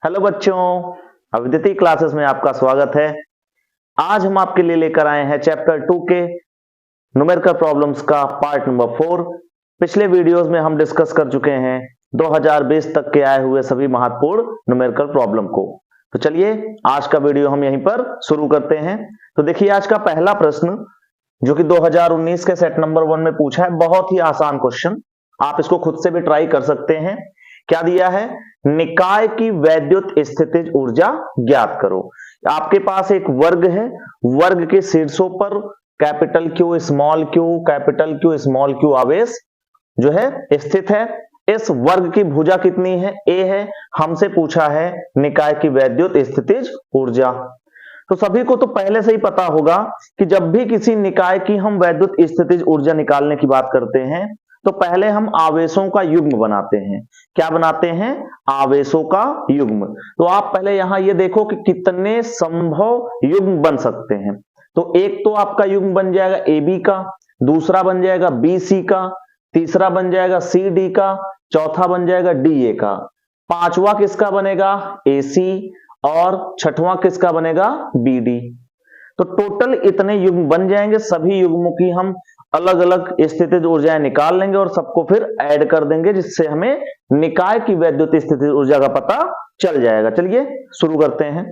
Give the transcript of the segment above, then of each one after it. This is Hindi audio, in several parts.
हेलो बच्चों, अविदिति क्लासेस में आपका स्वागत है। आज हम आपके लिए लेकर आए हैं चैप्टर 2 के न्यूमेरिकल प्रॉब्लम्स का पार्ट नंबर 4। पिछले वीडियोस में हम डिस्कस कर चुके हैं 2020 तक के आए हुए सभी महत्वपूर्ण न्यूमेरिकल प्रॉब्लम को। तो चलिए आज का वीडियो हम यहीं पर शुरू करते हैं। तो देखिए आज का पहला प्रश्न जो कि 2019 के सेट नंबर 1 में पूछा है, बहुत ही आसान क्वेश्चन, आप इसको खुद से भी ट्राई कर सकते हैं। क्या दिया है? निकाय की वैद्युत स्थितिज ऊर्जा ज्ञात करो। आपके पास एक वर्ग है, वर्ग के शीर्षों पर कैपिटल क्यू स्मॉल क्यू आवेश जो है स्थित है। इस वर्ग की भुजा कितनी है? ए है। हमसे पूछा है निकाय की वैद्युत स्थितिज ऊर्जा। तो सभी को तो पहले से ही पता होगा कि जब भी किसी निकाय की हम वैद्युत स्थितिज ऊर्जा निकालने की बात करते हैं तो पहले हम आवेशों का युग्म बनाते हैं। क्या बनाते हैं? आवेशों का युग्म। तो आप पहले यहां ये देखो कि कितने संभव युग्म बन सकते हैं। तो एक तो आपका युग्म बन जाएगा ए बी का, दूसरा बन जाएगा बी सी का, तीसरा बन जाएगा सी डी का, चौथा बन जाएगा डी ए का, पांचवा किसका बनेगा? ए सी, और छठवां किसका बनेगा? B D. तो टोटल इतने युग्म बन जाएंगे। सभी युग्मों की हम अलग अलग स्थितिज ऊर्जाएं निकाल लेंगे और सबको फिर ऐड कर देंगे, जिससे हमें निकाय की वैद्युत स्थितिज ऊर्जा का पता चल जाएगा। चलिए शुरू करते हैं।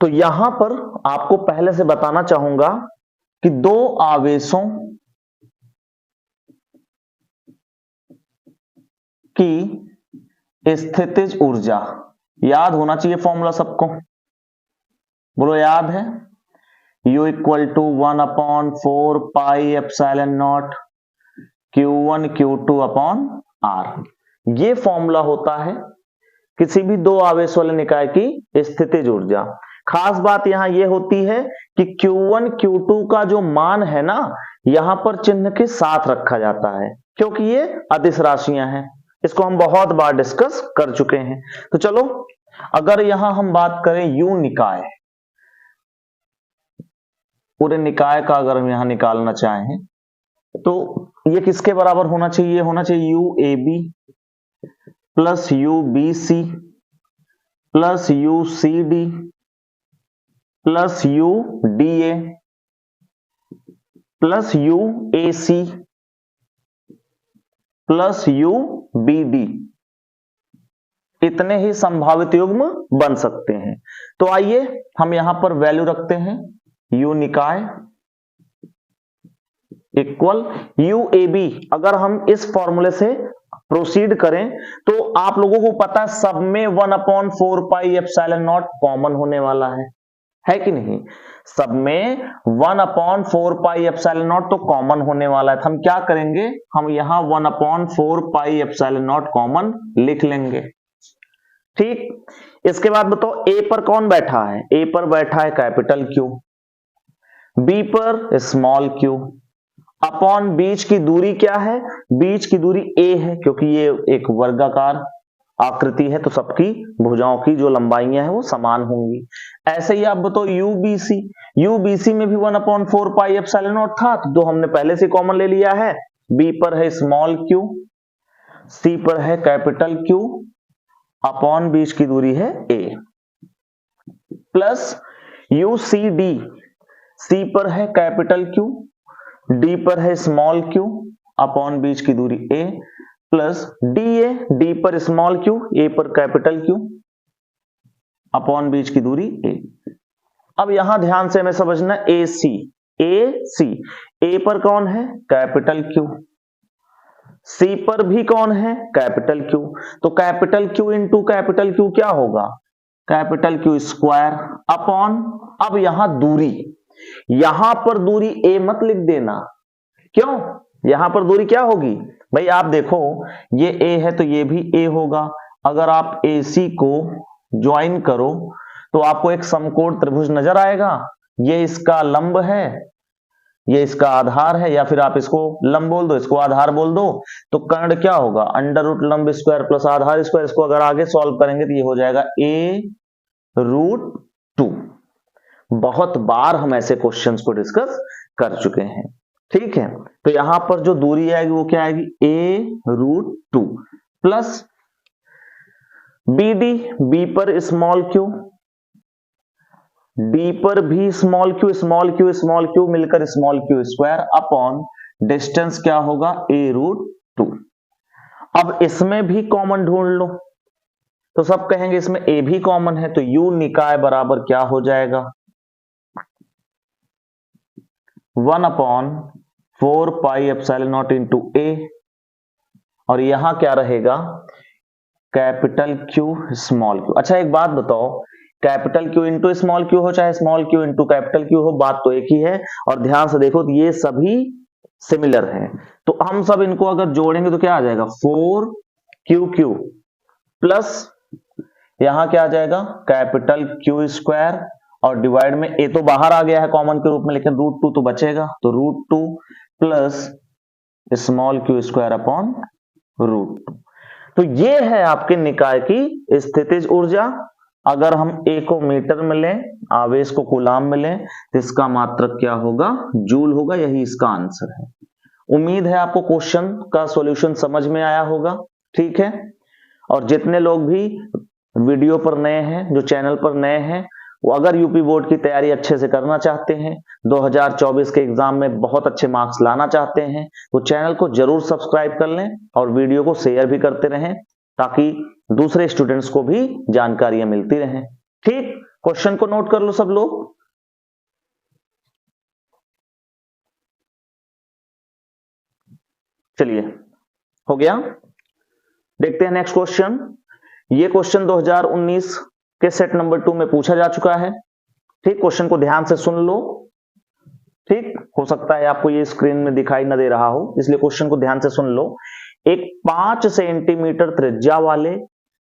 तो यहां पर आपको पहले से बताना चाहूंगा कि दो आवेशों की स्थितिज ऊर्जा याद होना चाहिए फॉर्मूला सबको। बोलो याद है? U equal to 1/4 pi epsilon naught Q1 Q2 upon R। ये फॉर्मूला होता है किसी भी दो आवेश वाले निकाय की स्थितिज ऊर्जा। खास बात यहां यह होती है कि Q1 Q2 का जो मान है ना, यहां पर चिन्ह के साथ रखा जाता है क्योंकि ये अदिश राशियां हैं। इसको हम बहुत बार डिस्कस कर चुके हैं। तो चलो अगर यहां हम बात करें U निकाय, पूरे निकाय का अगर हम यहां निकालना चाहें तो ये किसके बराबर होना चाहिए? होना चाहिए U A B plus U B C plus U C D plus U D A plus U A C plus U B D. इतने ही संभावित युग्म बन सकते हैं। तो आइए हम यहां पर वैल्यू रखते हैं। यू निकाय इक्वल यू ए बी। अगर हम इस फॉर्मूले से प्रोसीड करें तो आप लोगों को पता है सब में 1/4 पाई एप्सिलॉन नॉट कॉमन होने वाला है कि नहीं? सब में 1/4 पाई एप्सिलॉन नॉट तो कॉमन होने वाला है। तो हम क्या करेंगे? हम यहां 1/4 पाई एप्सिलॉन नॉट कॉमन लिख लेंगे। ठीक, इसके बाद बताओ ए पर कौन बैठा है? ए पर बैठा है कैपिटल क्यू, बी पर स्मॉल क्यू, अपॉन बीच की दूरी क्या है? बीच की दूरी ए है क्योंकि ये एक वर्गाकार आकृति है तो सबकी भुजाओं की जो लंबाइयां हैं वो समान होंगी। ऐसे ही आप बताओ यूबीसी, यूबीसी में भी 1/4 पाई एप्सिलॉन नॉट था तो हमने पहले से कॉमन ले लिया है। बी पर है स्मॉल क्यू, सी पर है कैपिटल क्यू, अपॉन बीच की दूरी है ए, प्लस यू सी डी, सी पर है कैपिटल क्यू, डी पर है स्मॉल क्यू, अपॉन बीच की दूरी ए, प्लस डी ए, डी पर स्मॉल क्यू, ए पर कैपिटल क्यू, अपॉन बीच की दूरी ए। अब यहां ध्यान से हमें समझना ए सी, ए सी, ए पर कौन है? कैपिटल क्यू, सी पर भी कौन है? Capital Q. तो capital Q into capital Q क्या होगा? कैपिटल क्यू स्क्वायर, अपॉन अब यहां दूरी, यहां पर दूरी ए मत लिख देना। क्यों? यहां पर दूरी क्या होगी भाई? आप देखो ये ए है तो ये भी ए होगा। अगर आप AC को ज्वाइन करो तो आपको एक समकोण त्रिभुज नजर आएगा। ये इसका लंब है, ये इसका आधार है, या फिर आप इसको लंब बोल दो, इसको आधार बोल दो। तो कर्ण क्या होगा? अंडर रूट लंब स्क्वायर प्लस आधार स्क्वायर। इसको अगर आगे सॉल्व करेंगे तो ये हो जाएगा A√2। बहुत बार हम ऐसे क्वेश्चंस को डिस्कस कर चुके हैं। ठीक है, तो यहां पर जो दूरी आएगी वो क्या आएगी? A√2 plus B D, B पर स्मॉल क्यू, डी पर भी small Q small Q small Q मिलकर small Q square upon distance क्या होगा a√2। अब इसमें भी कॉमन ढूंढ लो, तो सब कहेंगे इसमें a भी कॉमन है, तो u निकाय बराबर क्या हो जाएगा 1/4πε0 इंटू a, और यहां क्या रहेगा कैपिटल Q स्मॉल q। अच्छा एक बात बताओ, capital Q into small Q हो चाहे small q into capital Q हो, बात तो एक ही है। और ध्यान से देखो तो ये सभी सिमिलर है, तो हम सब इनको अगर जोड़ेंगे तो क्या आ जाएगा 4QQ प्लस यहां क्या आ जाएगा कैपिटल Q स्क्वायर, और डिवाइड में a तो बाहर आ गया है कॉमन के रूप में, लेकिन √2 तो बचेगा, तो √2 plus small q square upon √2। तो ये है आपके निकाय की स्थितिज ऊर्जा। अगर हम a को मीटर में लें, आवेश को कूलाम में लें, तो इसका मात्रक क्या होगा जूल होगा। यही इसका आंसर है। उम्मीद है आपको क्वेश्चन का सॉल्यूशन समझ में आया होगा, ठीक है। और जितने लोग भी वीडियो पर नए हैं, जो चैनल पर नए हैं, वो अगर यूपी बोर्ड की तैयारी अच्छे से करना चाहते हैं, 2024 के एग्जाम में बहुत अच्छे मार्क्स लाना चाहते हैं, तो चैनल को जरूर सब्सक्राइब कर लें और वीडियो को शेयर भी करते रहें, ताकि दूसरे स्टूडेंट्स को भी जानकारियां मिलती रहें। ठीक, क्वेश्चन को नोट कर लो सब लोग। चलिए हो गया, देखते हैं नेक्स्ट क्वेश्चन। ये क्वेश्चन 2019 के सेट नंबर 2 में पूछा जा चुका है। ठीक, क्वेश्चन को ध्यान से सुन लो। ठीक, हो सकता है आपको ये स्क्रीन में दिखाई न दे रहा हो, इसलिए क्वेश्चन को ध्यान से सुन लो। एक 5 सेंटीमीटर त्रिज्या वाले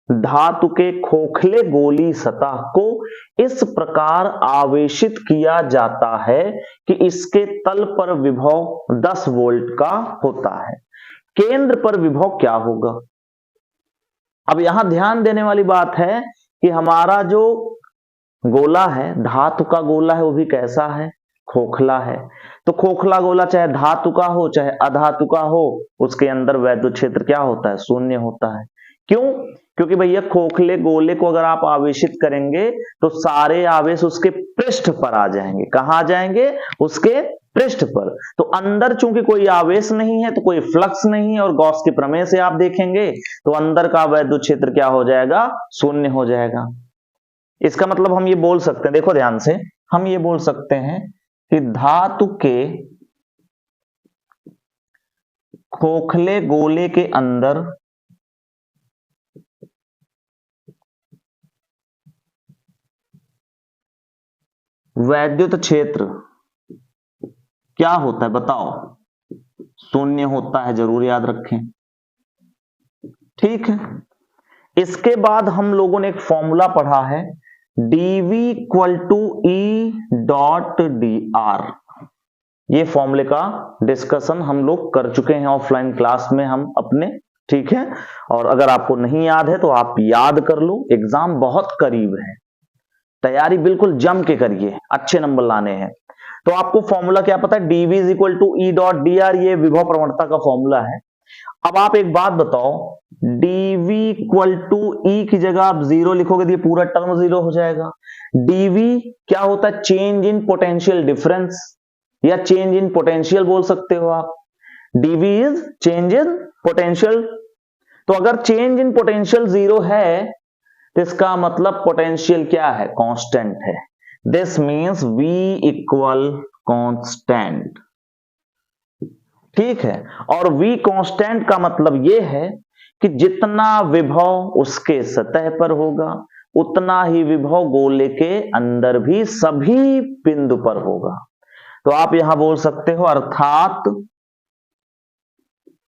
धातु के खोखले गोली सतह को इस प्रकार आवेशित किया जाता है कि इसके तल पर विभव 10 वोल्ट का होता है। केंद्र पर विभव क्या होगा। अब यहां ध्यान देने वाली बात है कि हमारा जो गोला है, धातु का गोला है, वो भी कैसा है, खोखला है। तो खोखला गोला चाहे धातु का हो चाहे अधातु का हो, उसके अंदर वैद्युत क्षेत्र क्या होता है, शून्य होता है। क्यों? क्योंकि भैया खोखले गोले को अगर आप आवेशित करेंगे तो सारे आवेश उसके पृष्ठ पर आ जाएंगे। कहां आ जाएंगे, उसके पृष्ठ पर। तो अंदर चूंकि कोई आवेश नहीं है तो कोई फ्लक्स नहीं है, और गॉस के प्रमेय से आप देखेंगे तो अंदर का वैद्युत क्षेत्र क्या हो जाएगा, शून्य हो जाएगा। इसका मतलब हम ये बोल सकते हैं, देखो ध्यान से, हम ये बोल सकते हैं कि धातु के खोखले गोले के अंदर वैद्युत क्षेत्र क्या होता है बताओ, शून्य होता है, जरूर याद रखें। ठीक है, इसके बाद हम लोगों ने एक फॉर्मूला पढ़ा है dV इक्वल टू E.dr। ये फॉर्मूले का डिस्कशन हम लोग कर चुके हैं ऑफलाइन क्लास में हम अपने, ठीक है। और अगर आपको नहीं याद है तो आप याद कर लो, एग्जाम बहुत करीब है, तैयारी बिल्कुल जम के करिए, अच्छे नंबर लाने हैं। तो आपको फॉर्मूला क्या पता है, dV is equal to E.dr, ये विभव प्रवणता का फॉर्मूला है। अब आप एक बात बताओ, dV इक्वल टू E की जगह आप 0 लिखोगे तो ये पूरा टर्म 0 हो जाएगा। dV क्या होता है, चेंज इन पोटेंशियल डिफरेंस, या चेंज इन पोटेंशियल बोल सकते हो आप। dV is change in potential. तो अगर चेंज इन पोटेंशियल 0 है तो इसका मतलब पोटेंशियल क्या है, कांस्टेंट है। This means V equal constant. ठीक है, और V कांस्टेंट का मतलब यह है कि जितना विभव उसके सतह पर होगा उतना ही विभव गोले के अंदर भी सभी बिंदु पर होगा। तो आप यहां बोल सकते हो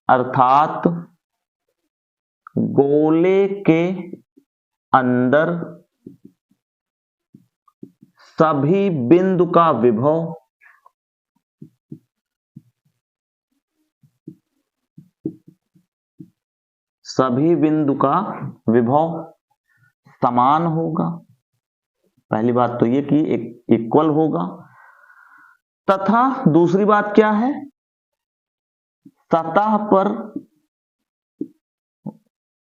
अर्थात गोले के अंदर सभी बिंदु का विभव समान होगा। पहली बात तो ये कि इक्वल होगा, तथा दूसरी बात क्या है, सतह पर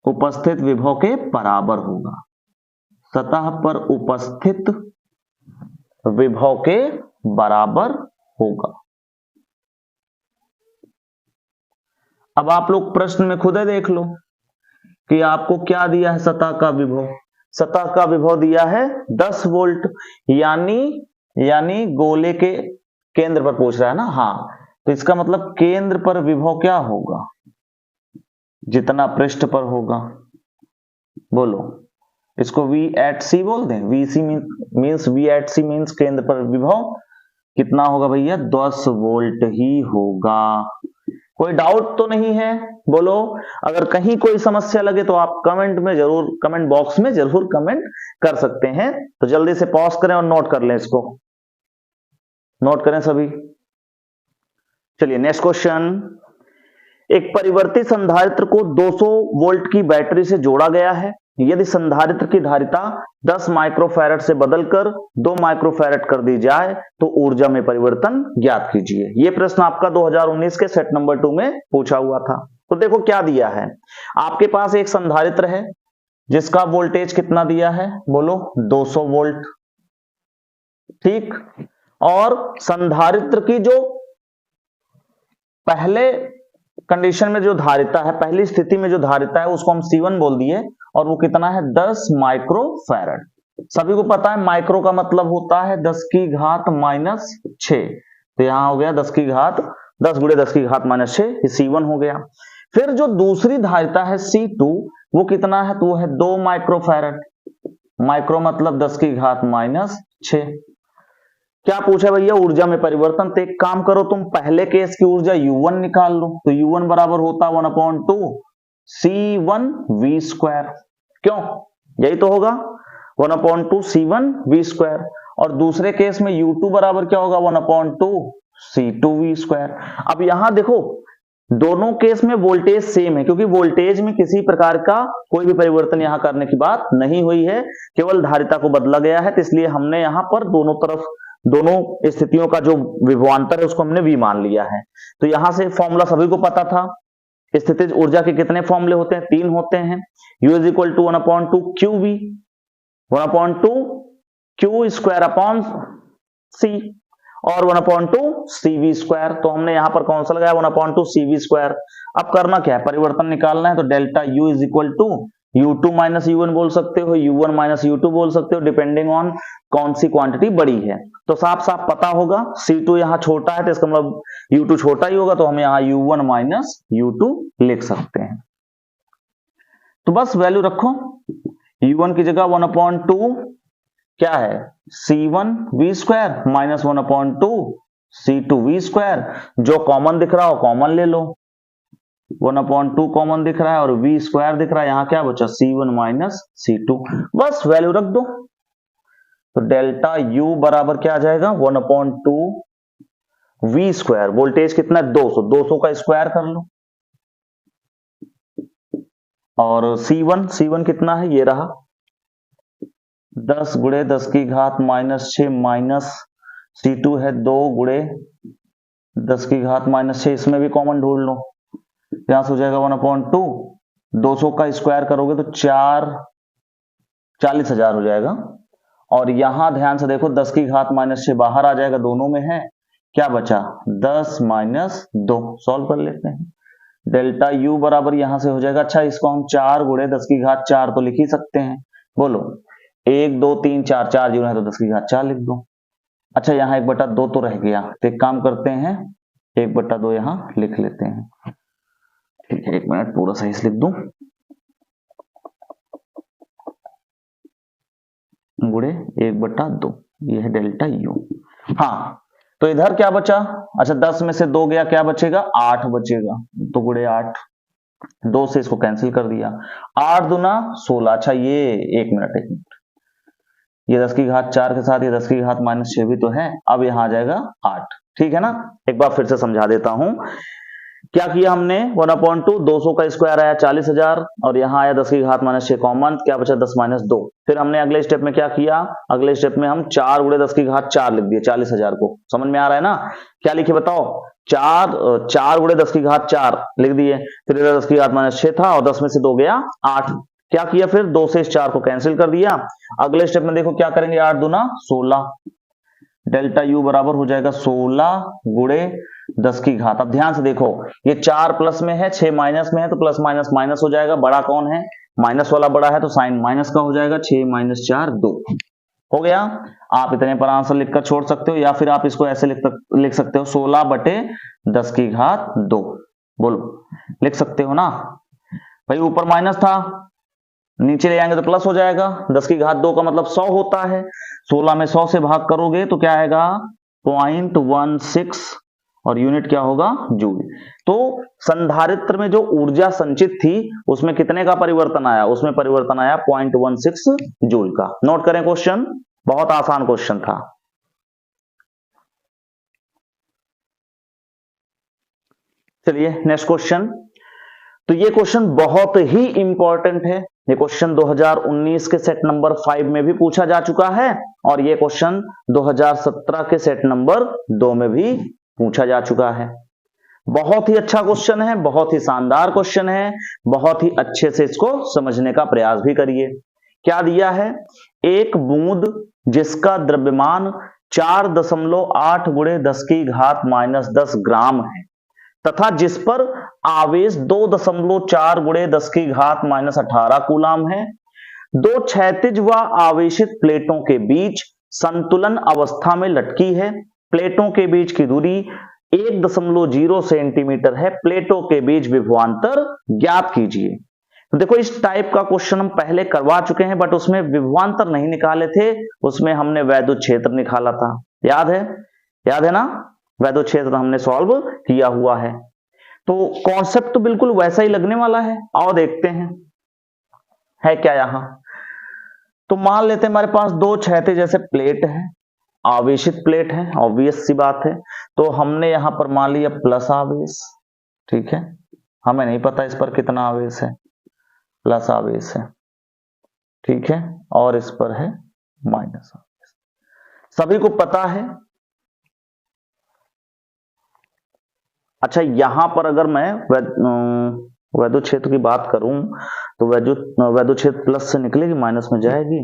उपस्थित विभव के बराबर होगा, सतह पर उपस्थित विभव के बराबर होगा। अब आप लोग प्रश्न में खुद ही देख लो कि आपको क्या दिया है। सतह का विभव, सतह का विभव दिया है 10 वोल्ट, यानी गोले के केंद्र पर पूछ रहा है ना। हाँ, तो इसका मतलब केंद्र पर विभव क्या होगा, जितना पृष्ठ पर होगा। बोलो, इसको V at C बोल दें। VC means V at C means केंद्र पर विभव कितना होगा भैया, 10 वोल्ट ही होगा। कोई डाउट तो नहीं है? बोलो, अगर कहीं कोई समस्या लगे तो आप कमेंट बॉक्स में जरूर कमेंट कर सकते हैं। तो जल्दी से पॉज करें और नोट कर लें, इसको नोट करें सभी। चलिए नेक्स्ट क्वेश्चन। एक परिवर्ती संधारित्र को 200 वोल्ट की बैटरी से जोड़ा गया है। यदि संधारित्र की धारिता 10 माइक्रोफैरड से बदलकर 2 माइक्रोफैरड कर दी जाए तो ऊर्जा में परिवर्तन ज्ञात कीजिए। यह प्रश्न आपका 2019 के सेट नंबर 2 में पूछा हुआ था। तो देखो क्या दिया है, आपके पास एक संधारित्र है जिसका वोल्टेज कितना दिया है, बोलो 200 वोल्ट, ठीक। और संधारित्र की जो पहले कंडीशन में जो धारिता है, पहली स्थिति में जो धारिता है उसको हम C1 बोल दिए, और वो कितना है 10 माइक्रोफैरड। सभी को पता है माइक्रो का मतलब होता है 10 की घात -6, तो यहां हो गया 10 × 10 - 6, ये C1 हो गया। फिर जो दूसरी धारिता है C2, वो कितना है, तो वो है 2 माइक्रोफैरड। माइक्रो मतलब 10 की घात -6। क्या पूछा भैया, ऊर्जा में परिवर्तन। तो एक काम करो, तुम पहले केस की ऊर्जा U1 निकाल लो। तो U1 बराबर होता 1/2 C1V²। क्यों, यही तो होगा 1/2 C1V²। और दूसरे केस में U2 बराबर क्या होगा, 1/2 C2V²। अब यहां देखो, दोनों केस में वोल्टेज सेम है, क्योंकि वोल्टेज में किसी प्रकार का कोई भी परिवर्तन यहां करने की बात नहीं हुई है, केवल धारिता को बदला गया है। तो इसलिए हमने यहां पर दोनों स्थितियों का जो विभवांतर है उसको हमने V मान लिया है। तो यहां से फॉर्मूला सभी को पता था। स्थितिज ऊर्जा के कितने फॉर्मूले होते हैं, 3 होते हैं। U = 1/2 QV, 1/2 Q²/C और 1/2 CV²। तो हमने यहां पर कौन सा लगाया, 1/2 CV²। अब करना क्या है, परिवर्तन निकालना है। तो डेल्टा U = U2 - U1 बोल सकते हो, U1 - U2 बोल सकते हो, डिपेंडिंग ऑन कौन सी क्वांटिटी बड़ी है। तो साफ साफ पता होगा C2 यहां छोटा है, तो इसका मतलब U2 छोटा ही होगा, तो हम यहां U1 - U2 लिख सकते हैं। तो बस वैल्यू रखो, U1 की जगह 1/2 क्या है, C1V² - 1/2 C2V²। जो कॉमन दिख रहा हो कॉमन ले लो, 1/2 कॉमन दिख रहा है और V² दिख रहा है, यहां क्या बचा, C1 - C2। बस वैल्यू रख दो। तो डेल्टा U बराबर क्या आ जाएगा, 1/2 V²। वोल्टेज कितना है, 200 का स्क्वायर कर लो। और C1 कितना है, ये रहा 10 × 10 की घात -6 माइनस C2 है 2 × 10 की घात -6, इसमें भी कॉमन ढूंढ लो। यहां से हो जाएगा 1/2, 200 का स्क्वायर करोगे तो 40,000 हो जाएगा। और यहां ध्यान से देखो 10 की घात -6 बाहर आ जाएगा, दोनों में है, क्या बचा 10 - 2। सॉल्व कर लेते हैं। डेल्टा U बराबर यहां से हो जाएगा, अच्छा इसको हम 4 × 10 की घात 4 तो लिख ही सकते हैं। बोलो 1 2 3 4, 4 जीरो है तो 10 की घात 4 लिख दो। अच्छा यहां 1/2 तो रह गया, तो एक काम करते हैं 1/2 यहां लिख लेते हैं। ठीक है, 1 मिनट पूरा सही से लिख दूं, गुणे 1/2, ये है डेल्टा U। हाँ, तो इधर क्या बचा, अच्छा 10 में से 2 गया, क्या बचेगा 8 बचेगा, तो गुणे 8, 2 से इसको कैंसिल कर दिया, 8 दूना 16। अच्छा ये 1 मिनट, ये 10 की घात 4 के साथ ये 10 की घात -6 भी तो है। अब यहां आ जाएगा 8, ठीक है ना। एक बार फिर से समझा देता हूं क्या किया हमने 1/2, 200 का स्क्वायर आया 40,000 और यहाँ आया 10 की घात -6 कॉमन, क्या बचा 10 - 2। फिर हमने अगले स्टेप में क्या किया, अगले स्टेप में हम 4 × 10 की घात 4 लिख दिए 40,000 को। समझ में आ रहा है ना, क्या लिखे बताओ, 4 × 10 की घात 4 लिख दिए। फिर 10 की घात -6 था और 10 में से 2 गया 8। क्या किया फिर 2 से इस 4 को कैंसिल कर दिया। अगले स्टेप में देखो क्या करेंगे, 8 दूना 16, डेल्टा यू बराबर हो जाएगा 16 × 10 की घात। अब ध्यान से देखो, ये 4 प्लस में है, 6 माइनस में है, तो प्लस माइनस माइनस हो जाएगा। बड़ा कौन है, माइनस वाला बड़ा है, तो साइन माइनस का हो जाएगा। 6 - 4 2 हो गया। आप इतने पर आंसर लिखकर छोड़ सकते हो, या फिर आप इसको ऐसे लिख सकते हो 16/10 की घात 2। बोलो, लिख सकते हो ना भाई, ऊपर माइनस था, नीचे ले आएंगे तो प्लस हो जाएगा। 10 की घात 2 का मतलब 100 होता है। 16 में 100 से भाग करोगे तो क्या आएगा 0.16 और यूनिट क्या होगा, जूल। तो संधारित्र में जो ऊर्जा संचित थी उसमें कितने का परिवर्तन आया, उसमें परिवर्तन आया 0.16 जूल का। नोट करें क्वेश्चन, बहुत आसान क्वेश्चन था। चलिए नेक्स्ट क्वेश्चन। तो ये क्वेश्चन बहुत ही इंपॉर्टेंट है। ये क्वेश्चन 2019 के सेट नंबर 5 में भी पूछा जा चुका है और ये क्वेश्चन 2017 के सेट नंबर 2 में भी पूछा जा चुका है। बहुत ही अच्छा क्वेश्चन है, बहुत ही शानदार क्वेश्चन है, बहुत ही अच्छे से इसको समझने का प्रयास भी करिए। क्या दिया है, एक बूंद जिसका द्रव्यमान 4.8 × 10 की घात -10 ग्राम है तथा जिस पर आवेश 2.4 × 10 की घात -18 कूलाम है, दो क्षैतिज व आवेशित प्लेटों के बीच संतुलन अवस्था में लटकी है। प्लेटों के बीच की दूरी 1.0 सेंटीमीटर है। प्लेटों के बीच विभवांतर ज्ञात कीजिए। तो देखो, इस टाइप का क्वेश्चन हम पहले करवा चुके हैं, बट उसमें विभवांतर नहीं निकाले थे, उसमें हमने वैद्युत क्षेत्र निकाला था। याद है ना, वैद्युत क्षेत्र हमने सॉल्व किया हुआ है। तो कॉन्सेप्ट तो बिल्कुल वैसा ही लगने वाला है। आओ देखते हैं है क्या यहां। तो मान लेते हैं हमारे पास दो क्षैतिज जैसे प्लेट है, आवेशित प्लेट है, ऑब्वियस सी बात है। तो हमने यहां पर मान लिया प्लस आवेश, ठीक है, हमें नहीं पता इस पर कितना आवेश है, प्लस आवेश है, ठीक है, और इस पर है माइनस आवेश, सभी को पता है। अच्छा, यहां पर अगर मैं वैद्युत क्षेत्र की बात करूं तो वैद्युत क्षेत्र प्लस से निकलेगी माइनस में जाएगी,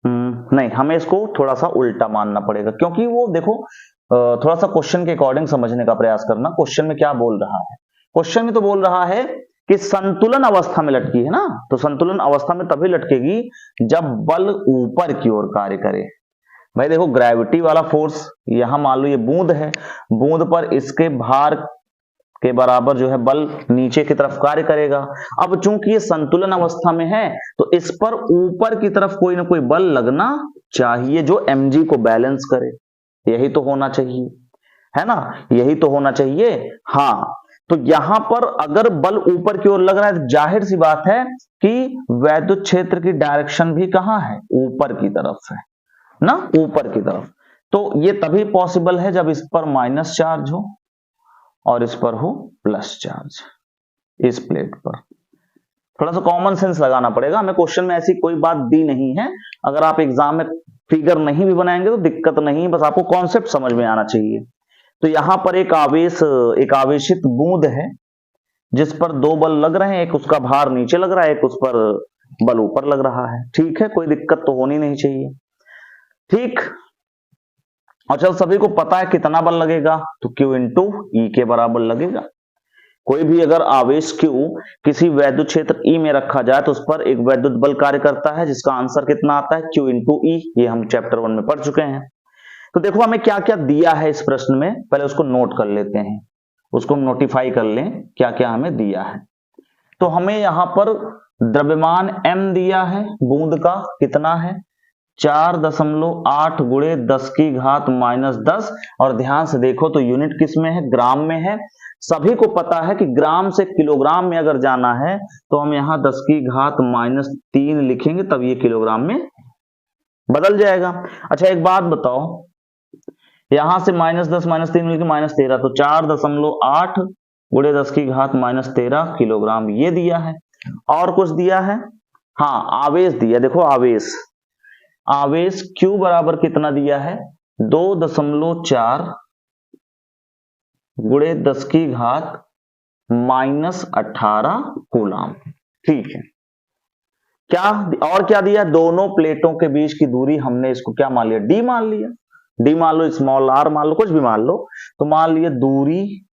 नहीं, हमें इसको थोड़ा सा उल्टा मानना पड़ेगा, क्योंकि वो देखो थोड़ा सा क्वेश्चन के अकॉर्डिंग समझने का प्रयास करना। क्वेश्चन में क्या बोल रहा है, क्वेश्चन में तो बोल रहा है कि संतुलन अवस्था में लटकी है ना, तो संतुलन अवस्था में तभी लटकेगी जब बल ऊपर की ओर कार्य करे। भाई देखो, ग्रेविटी वाला फोर्स यहां मान लो ये बूंद है, बूंद पर इसके भार के बराबर जो है बल नीचे की तरफ कार्य करेगा। अब चूंकि ये संतुलन अवस्था में है तो इस पर ऊपर की तरफ कोई ना कोई बल लगना चाहिए जो mg को बैलेंस करे। यही तो होना चाहिए, है ना, यही तो होना चाहिए। हाँ, तो यहां पर अगर बल ऊपर की ओर लग रहा है तो जाहिर सी बात है कि वैद्युत क्षेत्र की डायरेक्शन भी कहां है, ऊपर की तरफ है ना, ऊपर की तरफ। तो ये तभी पॉसिबल है जब इस पर माइनस चार्ज हो और इस पर हो प्लस चार्ज, इस प्लेट पर। थोड़ा सा कॉमन सेंस लगाना पड़ेगा हमें, क्वेश्चन में ऐसी कोई बात दी नहीं है। अगर आप एग्जाम में फिगर नहीं भी बनाएंगे तो दिक्कत नहीं, बस आपको कॉन्सेप्ट समझ में आना चाहिए। तो यहां पर एक आवेशित बूंद है जिस पर दो बल लग रहे हैं, एक उसका भार नीचे लग रहा है, एक उस पर बल ऊपर लग रहा है, ठीक है, कोई दिक्कत तो होनी नहीं चाहिए, ठीक। और चल, सभी को पता है कितना बल लगेगा, तो Q × E के बराबर लगेगा। कोई भी अगर आवेश Q किसी वैद्युत क्षेत्र E में रखा जाए तो उस पर एक वैद्युत बल कार्य करता है जिसका आंसर कितना आता है, Q × E। ये हम चैप्टर 1 में पढ़ चुके हैं। तो देखो हमें क्या क्या दिया है इस प्रश्न में, पहले उसको नोट कर लेते हैं, उसको नोटिफाई कर लें क्या क्या हमें दिया है। तो हमें यहां पर द्रव्यमान m दिया है, बूंद का कितना है 4.8 × 10 की घात -10, और ध्यान से देखो तो यूनिट किस में है, ग्राम में है। सभी को पता है कि ग्राम से किलोग्राम में अगर जाना है तो हम यहां 10 की घात -3 लिखेंगे, तब ये किलोग्राम में बदल जाएगा। अच्छा, एक बात बताओ, यहां से -10 -3 मिलकर -13, तो 4.8 गुणे 10 की घात माइनस 13 किलोग्राम, ये दिया है। और कुछ दिया है, हाँ आवेश दिया, देखो आवेश, आवेश Q बराबर कितना दिया है, 2.4 गुणे 10 की घात माइनस 18 कूलाम। ठीक है, क्या और क्या दिया, दोनों प्लेटों के बीच की दूरी हमने इसको क्या मान लिया, डी मान लिया। डी मान लो, स्मॉल आर मान लो, कुछ भी मान लो, तो मान लिया दूरी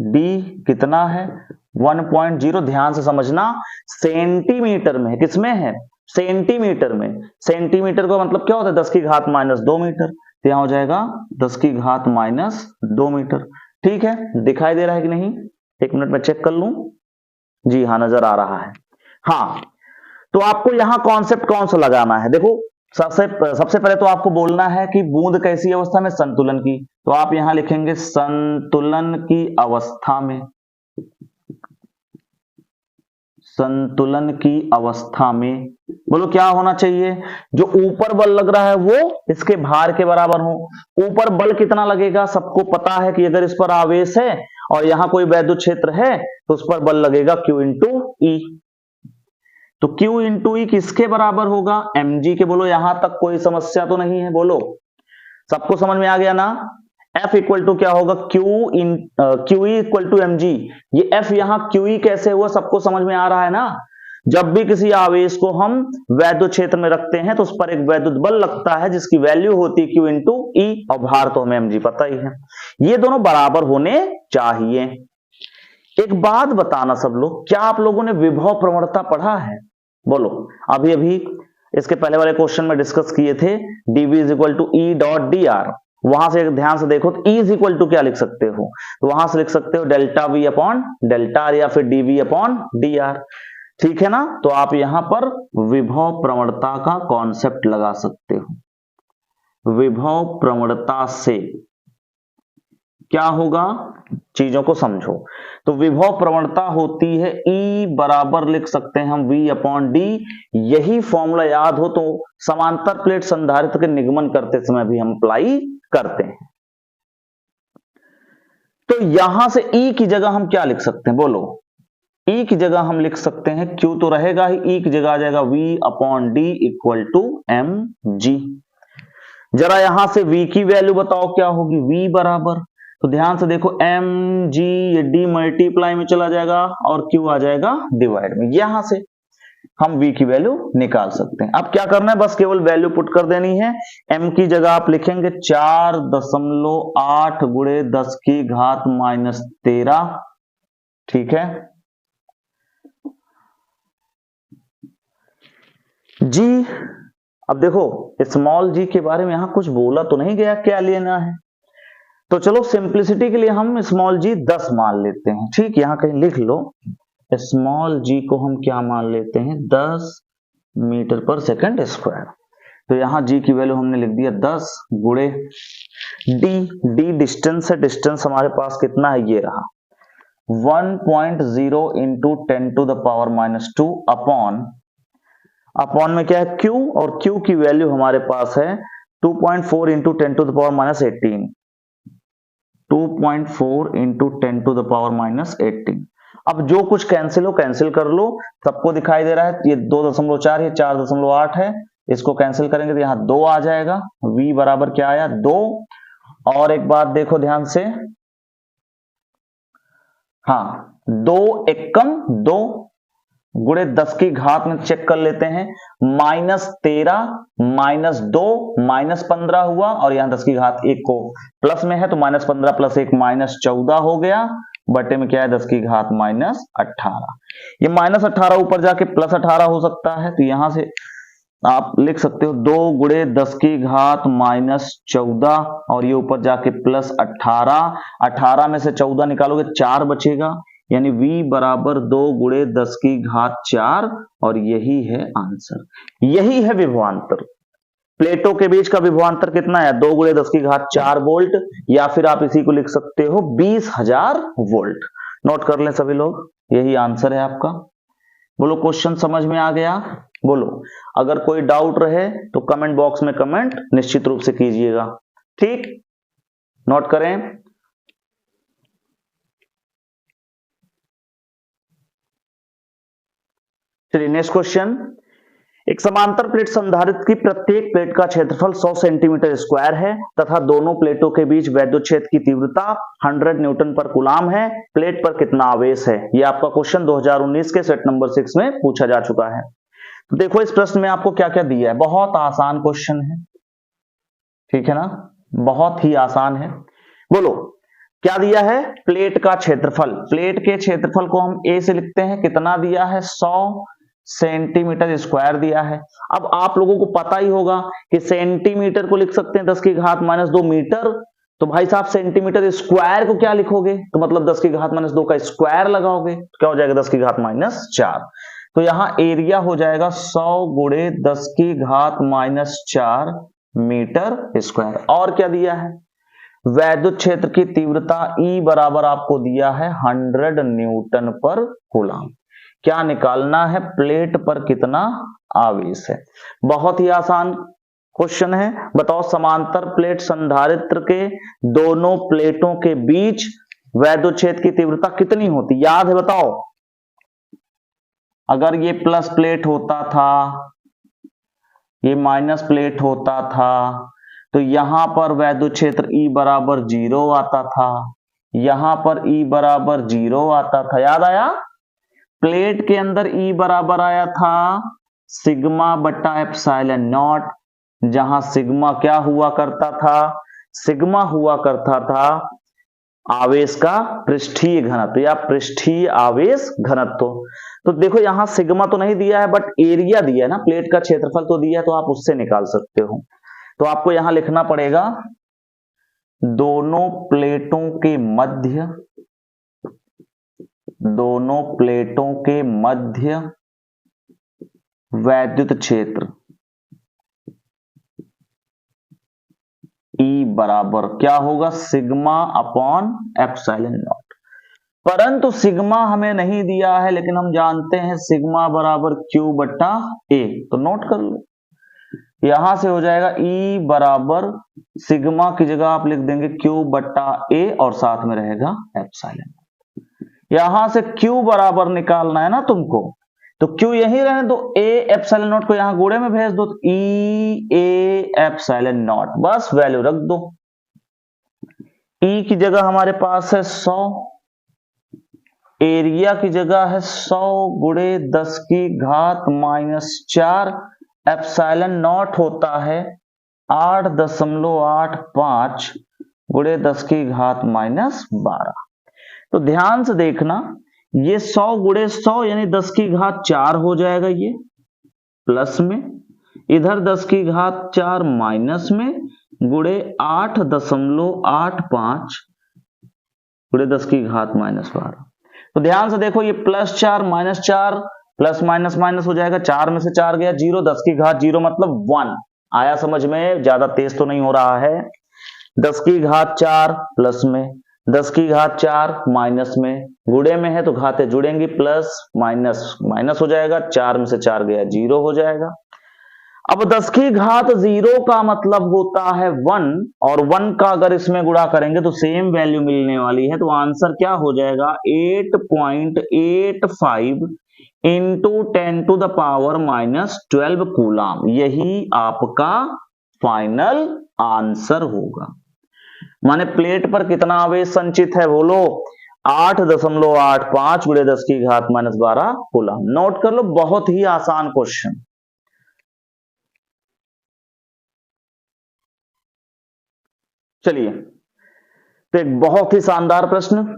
डी कितना है 1.0। ध्यान से समझना, सेंटीमीटर में है, किसमें है, सेंटीमीटर में। सेंटीमीटर का मतलब क्या होता है, 10 की घात माइनस 2 मीटर, तो यहां हो जाएगा 10 की घात माइनस 2 मीटर। ठीक है, दिखाई दे रहा है कि नहीं, एक मिनट में चेक कर लूं, जी हाँ नजर आ रहा है। हाँ, तो आपको यहां कॉन्सेप्ट कौन सा लगाना है, देखो सबसे पहले तो आपको बोलना है कि बूंद कैसी अवस्था में, संतुलन की, तो आप यहां लिखेंगे संतुलन की अवस्था में, संतुलन की अवस्था में। बोलो क्या होना चाहिए, जो ऊपर बल लग रहा है वो इसके भार के बराबर हो। ऊपर बल कितना लगेगा, सबको पता है कि अगर इस पर आवेश है और यहां कोई वैद्युत क्षेत्र है तो उस पर बल लगेगा Q इंटू ई। तो Q इंटू ई किसके बराबर होगा, mg के। बोलो यहां तक कोई समस्या तो नहीं है, बोलो सबको समझ में आ गया ना। F इक्वल टू क्या होगा, QE इक्वल टू mg। ये F यहां QE कैसे हुआ, सबको समझ में आ रहा है ना। जब भी किसी आवेश को हम वैद्युत क्षेत्र में रखते हैं तो उस पर एक वैद्युत बल लगता है जिसकी वैल्यू होती है Q इंटू ई, और भार तो हमें mg पता ही है। ये दोनों बराबर होने चाहिए। एक बात बताना सब लोग, क्या आप लोगों ने विभव प्रवणता पढ़ा है, बोलो। अभी अभी इसके पहले वाले क्वेश्चन में डिस्कस किए थे, dv is equal to E dot D R. वहां से ध्यान से देखो तो E इज इक्वल टू क्या लिख सकते हो, तो वहां से लिख सकते हो delta V upon delta R या फिर dv अपॉन डी आर। ठीक है ना, तो आप यहां पर विभव प्रवणता का कॉन्सेप्ट लगा सकते हो। विभव प्रवणता से क्या होगा, चीजों को समझो। तो विभव प्रवणता होती है E बराबर लिख सकते हैं हम V अपॉन डी। यही फॉर्मूला याद हो तो समांतर प्लेट संधारित्र के निगमन करते समय भी हम अप्लाई करते हैं। तो यहां से E की जगह हम क्या लिख सकते हैं, बोलो। E की जगह हम लिख सकते हैं, Q तो रहेगा ही, E की जगह आ जाएगा V upon D equal to mg। जरा यहां से V की वैल्यू बताओ क्या होगी, V बराबर, तो ध्यान से देखो mg, ये d मल्टीप्लाई में चला जाएगा और Q आ जाएगा डिवाइड में। यहां से हम V की वैल्यू निकाल सकते हैं। अब क्या करना है, बस केवल वैल्यू पुट कर देनी है। m की जगह आप लिखेंगे 4.8 गुणे 10 की घात माइनस 13। ठीक है जी। अब देखो स्मॉल g के बारे में यहां कुछ बोला तो नहीं गया, क्या लेना है, तो चलो सिंप्लिसिटी के लिए हम स्मॉल g 10 मान लेते हैं। ठीक, यहां कहीं लिख लो, स्मॉल g को हम क्या मान लेते हैं, 10 मीटर पर सेकंड स्क्वायर। तो यहां g की वैल्यू हमने लिख दिया 10 गुणे d डिस्टेंस है, डिस्टेंस हमारे पास कितना है, ये रहा 1.0 into 10 to the power minus 2 upon में क्या है q, और q की वैल्यू हमारे पास है 2.4 into 10 to the power minus 18, 2.4 into 10 to the power minus 18। अब जो कुछ कैंसिल हो कैंसिल कर लो, सबको दिखाई दे रहा है, ये 2.4, ये 4.8 है, इसको कैंसिल करेंगे तो यहां 2 आ जाएगा। v बराबर क्या आया, 2। और एक बात देखो ध्यान से, हाँ 2 एकम 2 गुणे 10 की घात में चेक कर लेते हैं, -13 -2 -15 हुआ, और यहां 10 की घात 1 को प्लस में है तो -15 प्लस 1 -14 हो गया, बटे में क्या है 10 की घात -18। ये -18 ऊपर जाके +18 हो सकता है, तो यहां से आप लिख सकते हो 2 गुणे 10 की घात -14, और ये ऊपर जाके +18, 18 में से 14 निकालोगे 4 बचेगा, यानी v बराबर 2 गुणे 10 की घात 4, और यही है आंसर। यही है विभवांतर। प्लेटों के बीच का विभवांतर कितना है, 2 गुणे 10 की घात 4 वोल्ट, या फिर आप इसी को लिख सकते हो 20,000 वोल्ट। नोट कर लें सभी लोग, यही आंसर है आपका। बोलो क्वेश्चन समझ में आ गया, बोलो। अगर कोई डाउट रहे तो कमेंट बॉक्स में कमेंट निश्चित रूप से कीजिएगा। ठीक, नोट करें। चलिए नेक्स्ट क्वेश्चन। एक समांतर प्लेट संधारित्र की प्रत्येक प्लेट का क्षेत्रफल 100 सेंटीमीटर स्क्वायर है तथा दोनों प्लेटों के बीच वैद्युत क्षेत्र की तीव्रता 100 न्यूटन पर कूलाम है। प्लेट पर कितना आवेश है? यह आपका क्वेश्चन 2019 के सेट नंबर 6 में पूछा जा चुका है। तो देखो इस प्रश्न में आपको क्या क्या दिया है। बहुत आसान क्वेश्चन है, ठीक है ना, बहुत ही आसान है। बोलो क्या दिया है? प्लेट का क्षेत्रफल। प्लेट के क्षेत्रफल को हम ए से लिखते हैं, कितना दिया है? 100 सेंटीमीटर स्क्वायर दिया है। अब आप लोगों को पता ही होगा कि सेंटीमीटर को लिख सकते हैं 10 की घात -2 मीटर। तो भाई साहब सेंटीमीटर स्क्वायर को क्या लिखोगे? तो मतलब 10 की घात -2 का स्क्वायर लगाओगे तो क्या हो जाएगा? 10 की घात -4। तो यहां एरिया हो जाएगा 100 गुणे 10 की घात -4 मीटर स्क्वायर। और क्या दिया है? वैद्युत क्षेत्र की तीव्रता E बराबर आपको दिया है 100 न्यूटन पर कूलाम। क्या निकालना है? प्लेट पर कितना आवेश है। बहुत ही आसान क्वेश्चन है। बताओ समांतर प्लेट संधारित्र के दोनों प्लेटों के बीच वैद्युत क्षेत्र की तीव्रता कितनी होती? याद है? बताओ। अगर ये प्लस प्लेट होता था, ये माइनस प्लेट होता था, तो यहां पर वैद्युत क्षेत्र E बराबर 0 आता था, यहां पर E बराबर 0 आता था। याद आया? प्लेट के अंदर E बराबर आया था सिग्मा बटा एप्सिलॉन नॉट, जहां सिग्मा क्या हुआ करता था? सिग्मा हुआ करता था आवेश का पृष्ठीय घनत्व या पृष्ठीय आवेश घनत्व। तो देखो यहां सिग्मा तो नहीं दिया है बट एरिया दिया है ना, प्लेट का क्षेत्रफल तो दिया है, तो आप उससे निकाल सकते हो। तो आपको यहां लिखना पड़ेगा दोनों प्लेटों के मध्य, दोनों प्लेटों के मध्य वैद्युत क्षेत्र E बराबर क्या होगा? Sigma upon epsilon not. परंतु सिग्मा हमें नहीं दिया है, लेकिन हम जानते हैं सिग्मा बराबर Q बटा A। तो नोट कर लो, यहां से हो जाएगा E बराबर सिग्मा की जगह आप लिख देंगे Q बटा A और साथ में रहेगा एप्सिलॉन। यहां से Q बराबर निकालना है ना तुमको, तो Q यही रहे तो A एप्सिलॉन नॉट को यहां गुणे में भेज दो, तो E A एप्सिलॉन नॉट, बस वैल्यू रख दो। E की जगह हमारे पास है 100, एरिया की जगह है 100 गुणे 10 की घात -4, एप्सिलॉन नॉट होता है 8.85 गुणे 10 की घात -12। तो ध्यान से देखना, ये 100 गुणे 100 यानी 10 की घात 4 हो जाएगा, ये प्लस में, इधर 10 की घात 4 माइनस में, गुणे 8.85 गुणे 10 की घात -12। तो ध्यान से देखो, ये +4 -4 प्लस माइनस माइनस हो जाएगा, 4 में से 4 गया 0, 10 की घात 0 मतलब 1। आया समझ में? ज्यादा तेज तो नहीं हो रहा है। 10 की घात 4 प्लस में, 10 की घात 4 माइनस में, गुणे में है तो घातें जुड़ेंगी, प्लस माइनस माइनस हो जाएगा, 4 में से 4 गया 0 हो जाएगा। अब 10 की घात 0 का मतलब होता है 1, और 1 का अगर इसमें गुणा करेंगे तो सेम वैल्यू मिलने वाली है। तो आंसर क्या हो जाएगा? 8.85 इंटू 10⁻⁻12 कूलाम। यही आपका फाइनल आंसर होगा। माने प्लेट पर कितना आवेश संचित है? बोलो 8.85 गुणे 10 की घात -12 कूलाम। नोट कर लो, बहुत ही आसान क्वेश्चन। चलिए, तो एक बहुत ही शानदार प्रश्न,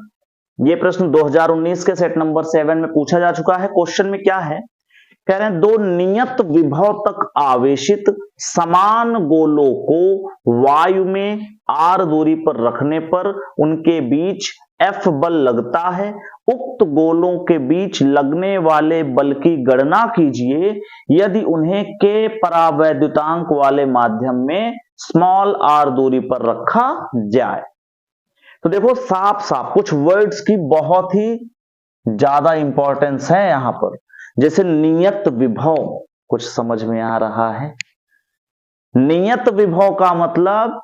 ये प्रश्न 2019 के सेट नंबर 7 में पूछा जा चुका है। क्वेश्चन में क्या है? कह रहे हैं दो नियत विभव तक आवेशित समान गोलों को वायु में r दूरी पर रखने पर उनके बीच F बल लगता है। उक्त गोलों के बीच लगने वाले बल की गणना कीजिए यदि उन्हें K परावैद्युतांक वाले माध्यम में r दूरी पर रखा जाए। तो देखो साफ साफ कुछ वर्ड्स की बहुत ही ज्यादा इंपॉर्टेंस है यहां पर। जैसे नियत विभव, कुछ समझ में आ रहा है? नियत विभव का मतलब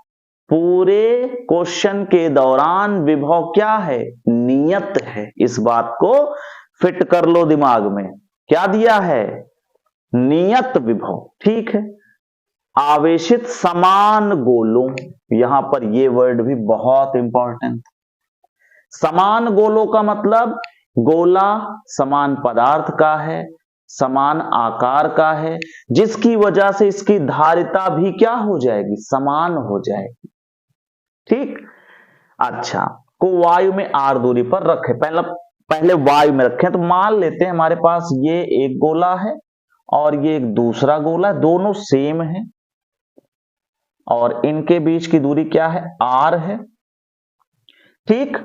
पूरे क्वेश्चन के दौरान विभव क्या है? नियत है। इस बात को फिट कर लो दिमाग में। क्या दिया है? नियत विभव। ठीक है। आवेशित समान गोलों, यहां पर ये वर्ड भी बहुत इंपॉर्टेंट। समान गोलों का मतलब गोला समान पदार्थ का है, समान आकार का है, जिसकी वजह से इसकी धारिता भी क्या हो जाएगी? समान हो जाएगी। ठीक। अच्छा, को वायु में r दूरी पर रखे। पहले वायु में रखें तो मान लेते हैं हमारे पास ये एक गोला है और ये एक दूसरा गोला है, दोनों सेम है और इनके बीच की दूरी क्या है? r है। ठीक।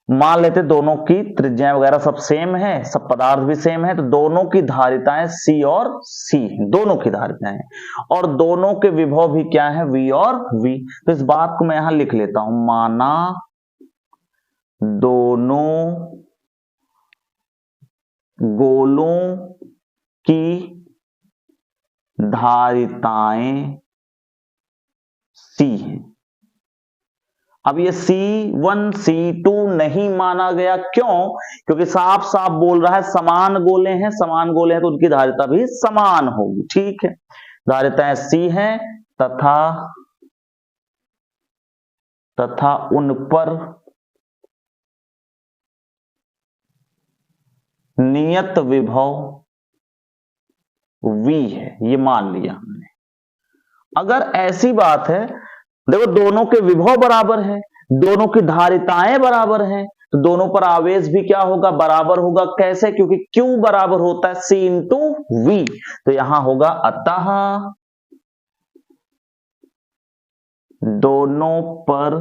मान लेते दोनों की त्रिज्याएं वगैरह सब सेम है, सब पदार्थ भी सेम है, तो दोनों की धारिताएं C और C, दोनों की धारिताएं, और दोनों के विभव भी क्या है? V और V। तो इस बात को मैं यहां लिख लेता हूं, माना दोनों गोलों की धारिताएं C है। अब ये C1 C2 नहीं माना गया, क्यों? क्योंकि साफ साफ बोल रहा है समान गोले हैं, समान गोले हैं तो उनकी धारिता भी समान होगी। ठीक है। धारिताएं C हैं तथा उन पर नियत विभव V है, ये मान लिया हमने। अगर ऐसी बात है, देखो दोनों के विभव बराबर है, दोनों की धारिताएं बराबर हैं, तो दोनों पर आवेश भी क्या होगा? बराबर होगा। कैसे? क्योंकि Q बराबर होता है C इंटू V। तो यहां होगा अतः दोनों पर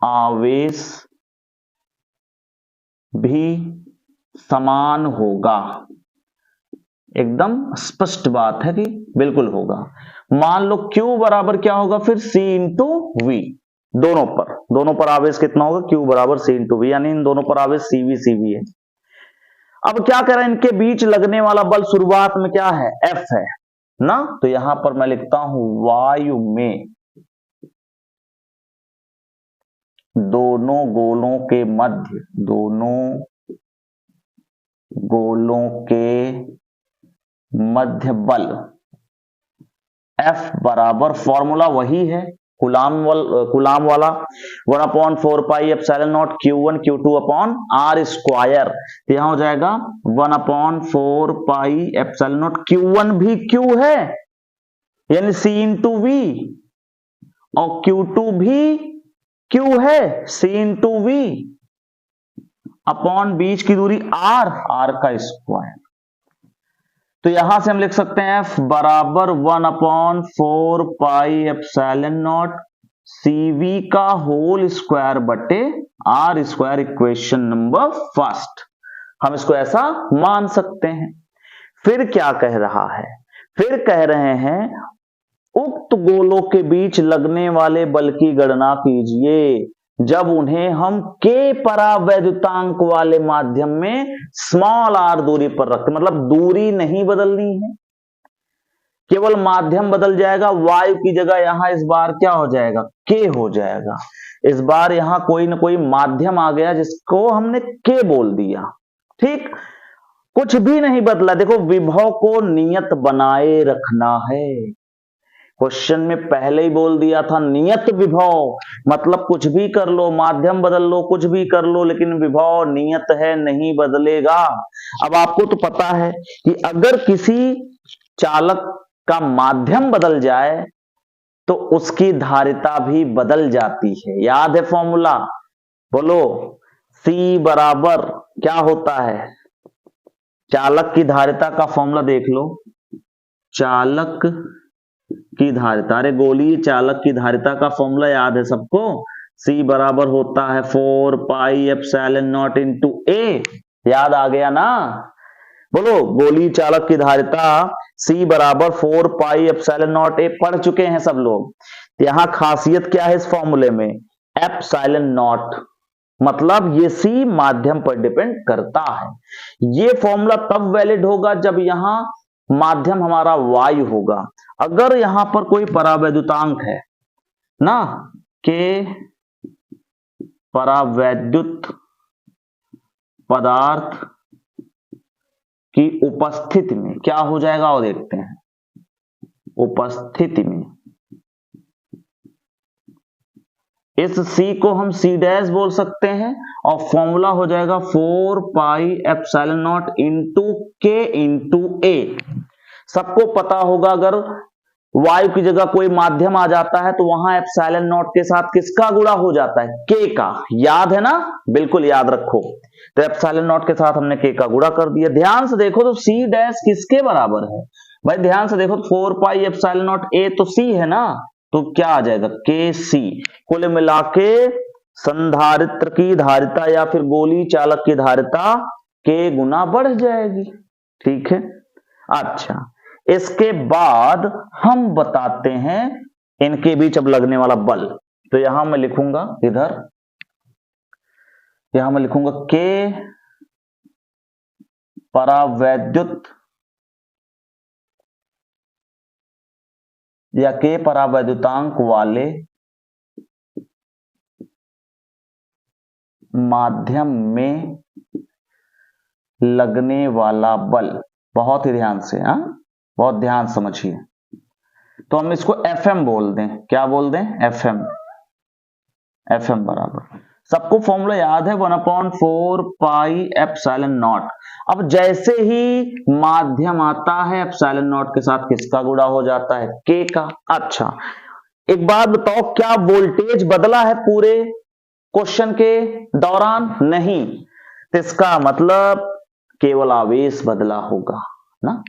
आवेश भी समान होगा। एकदम स्पष्ट बात है कि बिल्कुल होगा। मान लो Q बराबर क्या होगा फिर? C into V। दोनों पर आवेश कितना होगा? Q बराबर C इंटू V, यानी इन दोनों पर आवेश CV है। अब क्या करें? इनके बीच लगने वाला बल शुरुआत में क्या है? F है ना। तो यहां पर मैं लिखता हूं वायु में दोनों गोलों के मध्य बल F बराबर, फॉर्मूला वही है कुलाम वाला 1/4 pi epsilon naught Q1 Q2 upon R square. यहां हो जाएगा 1/4 पाई एप्सिलॉन नॉट, Q1 भी Q है यानी C इंटू V, और Q2 भी Q है C इंटू V, अपॉन बीच की दूरी R का स्क्वायर। तो यहां से हम लिख सकते हैं F बराबर 1/4 पाई एप्सिलॉन नॉट CV का होल स्क्वायर बटे R square. Equation number first हम इसको ऐसा मान सकते हैं। फिर क्या कह रहा है? फिर कह रहे हैं उक्त गोलों के बीच लगने वाले बल की गणना कीजिए जब उन्हें हम K परावैद्युतांक वाले माध्यम में स्मॉल r दूरी पर रखते, मतलब दूरी नहीं बदलनी है, केवल माध्यम बदल जाएगा। वायु की जगह यहां इस बार क्या हो जाएगा? K हो जाएगा। इस बार यहां कोई ना कोई माध्यम आ गया जिसको हमने K बोल दिया। ठीक। कुछ भी नहीं बदला। देखो विभव को नियत बनाए रखना है। क्वेश्चन में पहले ही बोल दिया था नियत विभव, मतलब कुछ भी कर लो, माध्यम बदल लो, कुछ भी कर लो, लेकिन विभव नियत है, नहीं बदलेगा। अब आपको तो पता है कि अगर किसी चालक का माध्यम बदल जाए तो उसकी धारिता भी बदल जाती है। याद है फॉर्मूला? बोलो। C बराबर क्या होता है? चालक की धारिता का फॉर्मूला देख लो। चालक की धारिता, अरे गोलीय चालक की धारिता का फॉर्मूला याद है सबको? C बराबर होता है 4 पाई एप्सिलॉन नॉट इंटू A। याद आ गया ना? बोलो। गोलीय चालक की धारिता C बराबर 4 पाई एप्सिलॉन नॉट A, पढ़ चुके हैं सब लोग। यहां खासियत क्या है इस फॉर्मूले में? एप्सिलॉन नॉट, मतलब ये C माध्यम पर डिपेंड करता है। ये फॉर्मूला तब वैलिड होगा जब यहां माध्यम हमारा वायु होगा। अगर यहां पर कोई परावैद्युतांक है ना, के परावैद्युत पदार्थ की उपस्थिति में क्या हो जाएगा और देखते हैं। उपस्थिति में इस C को हम C डैश बोल सकते हैं और फॉर्मूला हो जाएगा 4 पाई epsilon not into K into A। सबको पता होगा अगर वायु की जगह कोई माध्यम आ जाता है तो वहां एप्सिलॉन नॉट के साथ किसका गुणा हो जाता है? K का। याद है ना? बिल्कुल याद रखो। तो एप्सिलॉन नॉट के साथ हमने K का गुणा कर दिया। ध्यान से देखो तो C डैश किसके बराबर है भाई? ध्यान से देखो 4 पाई एप्सिलॉन नॉट A तो C है ना, तो क्या आ जाएगा? KC। कुल मिला के संधारित्र की धारिता या फिर गोली चालक की धारिता K गुना बढ़ जाएगी। ठीक है। अच्छा, इसके बाद हम बताते हैं इनके बीच अब लगने वाला बल। तो यहां मैं लिखूंगा, इधर यहां मैं लिखूंगा K परावैद्युत या K परावैद्युतांक वाले माध्यम में लगने वाला बल। बहुत ही ध्यान से, बहुत ध्यान समझिए। तो हम इसको FM बोल दें। क्या बोल दें? FM। FM बराबर, सबको फॉर्मूला याद है, 1/4 पाई एप्सिलॉन नॉट। अब जैसे ही माध्यम आता है एप्सिलॉन नॉट के साथ किसका गुणा हो जाता है? K का। अच्छा, एक बात बताओ, क्या वोल्टेज बदला है पूरे क्वेश्चन के दौरान? नहीं। तो इसका मतलब केवल आवेश बदला होगा ना।